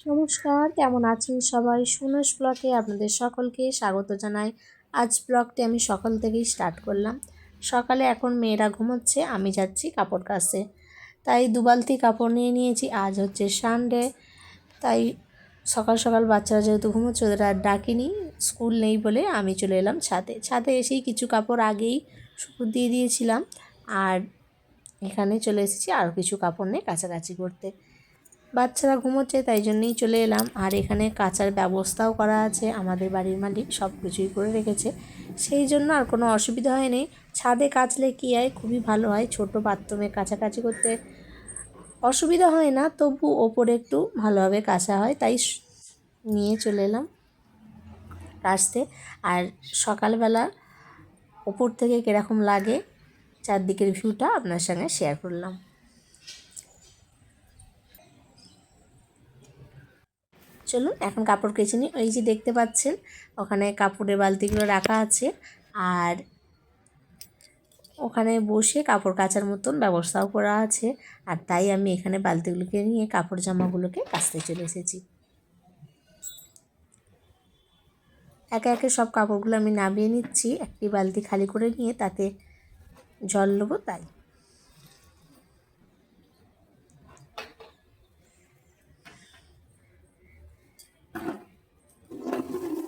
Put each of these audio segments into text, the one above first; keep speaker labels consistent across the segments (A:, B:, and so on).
A: নমস্কার, কেমন আছেন সবাই? সুনস ব্লগে আপনাদের সকলকে স্বাগত জানাই। আজ ব্লগটি আমি সকাল থেকেই স্টার্ট করলাম। সকালে এখন মেয়েরা ঘুমোচ্ছে, আমি যাচ্ছি কাপড় কাচতে। তাই 2 বালতি কাপড় নিয়ে নিয়েছি। আজ হচ্ছে সানডে, তাই সকাল সকাল বাচ্চারা যেহেতু ঘুমোচ্ছে ওদের আর ডাকিনি, স্কুল নেই বলে আমি চলে এলাম ছাদে। ছাদে এসেই কিছু কাপড় আগেই শুকনো দিয়ে দিয়েছিলাম, আর এখানে চলে এসেছি আরও কিছু কাপড় নিয়ে কাচাকাচি করতে। বাচ্চারা ঘুমোচ্ছে তাই জন্যই চলে এলাম। আর এখানে কাচার ব্যবস্থাও করা আছে, আমাদের বাড়ির মালিক সব কিছুই করে রেখেছে, সেই জন্য আর কোনো অসুবিধা হয়নি। ছাদে কাচলে কী হয়, খুবই ভালো হয়। ছোট বাথরুমে কাচাকাচি করতে অসুবিধা হয় না, তবু ওপরে একটু ভালোভাবে কাচা হয়, তাই নিয়ে চলে এলাম কাচতে। আর সকালবেলা ওপর থেকে কীরকম লাগে চারদিকের ভিউটা আপনার সঙ্গে শেয়ার করলাম। চলুন এখন কাপড় কেচে নিই। ওই যে দেখতে পাচ্ছেন ওখানে কাপড়ের বালতিগুলো রাখা আছে, আর ওখানে বসে কাপড় কাচার মতন ব্যবস্থাও করা আছে। আর তাই আমি এখানে বালতিগুলোকে নিয়ে কাপড় জামাগুলোকে কাচতে চলে এসেছি। একে একে সব কাপড়গুলো আমি নামিয়ে নিচ্ছি, একটি বালতি খালি করে নিয়ে তাতে জল নেবো তাই।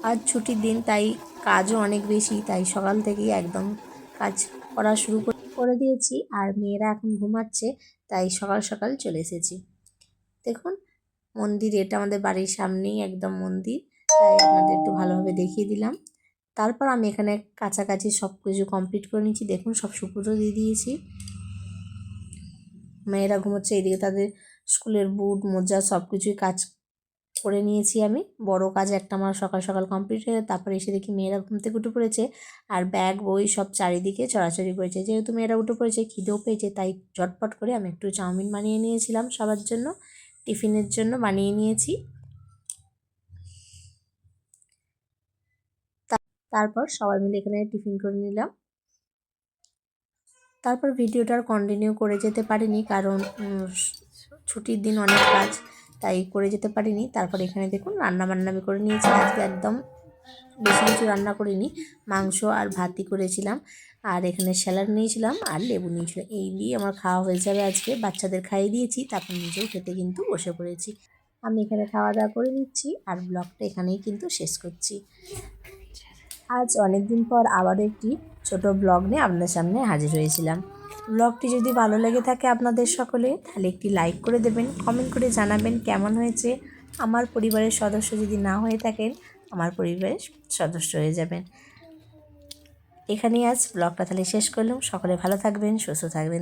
A: আজ ছুটির দিন, তাই কাজও অনেক বেশি, তাই সকাল থেকেই একদম কাজ করা শুরু করে দিয়েছি। আর মেয়েরা এখন ঘুমাচ্ছে, তাই সকাল সকাল চলে এসেছি। দেখুন মন্দির, এটা আমাদের বাড়ির সামনেই একদম মন্দির, তাই আপনাদের একটু ভালোভাবে দেখিয়ে দিলাম। তারপর আমি এখানে কাছাকাছি সব কিছু কমপ্লিট করে নিয়েছি। দেখুন সব সুপুরো দিয়ে দিয়েছি। মেয়েরা ঘুমোচ্ছে, এইদিকে তাদের স্কুলের বুট মোজা সব কিছুই কাজ করে নিয়েছি আমি। বড় কাজ একটা আমার সকাল সকাল কমপ্লিট হয়ে, তারপর এসে দেখি মেয়েরা ঘুম থেকে উঠে পড়েছে, আর ব্যাগ বই সব চারিদিকে চড়াচড়ি করেছে। যেহেতু মেয়েরা উঠে পড়েছে, খিদেও পেয়েছে, তাই ঝটপট করে আমি একটু চাউমিন বানিয়ে নিয়েছিলাম সবার জন্য, টিফিনের জন্য বানিয়ে নিয়েছি। তারপর সবাই মিলে এখানে টিফিন করে নিলাম। তারপর ভিডিওটা আর কন্টিনিউ করে যেতে পারিনি, কারণ ছুটির দিন অনেক কাজ, তাই করে যেতে পারিনি। তারপর এখানে দেখুন রান্নাবান্না আমি করে নিয়েছি। আজকে একদম বেশি কিছু রান্না করিনি, মাংস আর ভাতই করেছিলাম, আর এখানে স্যালাড নিয়েছিলাম আর লেবু নিয়েছিলাম। এই দিয়ে আমার খাওয়া হয়ে যাবে আজকে। বাচ্চাদের খাইয়ে দিয়েছি, তারপর নিজেও খেতে কিন্তু বসে পড়েছি। আমি এখানে খাওয়া দাওয়া করে নিচ্ছি, আর ব্লগটা এখানেই কিন্তু শেষ করছি। আজ অনেক দিন পর আবারও একটি ছোট ব্লগ নিয়ে আপনাদের সামনে হাজির হয়েছিলাম। ব্লগটি যদি ভালো লেগে থাকে আপনাদের সকলে, তাহলে একটি লাইক করে দেবেন, কমেন্ট করে জানাবেন কেমন হয়েছে। আমার পরিবারের সদস্য যদি না হয়ে থাকেন, আমার পরিবারের সদস্য হয়ে যাবেন। এখানেই আজ ব্লগটা তাহলে শেষ করলাম। সকলে ভালো থাকবেন, সুস্থ থাকবেন।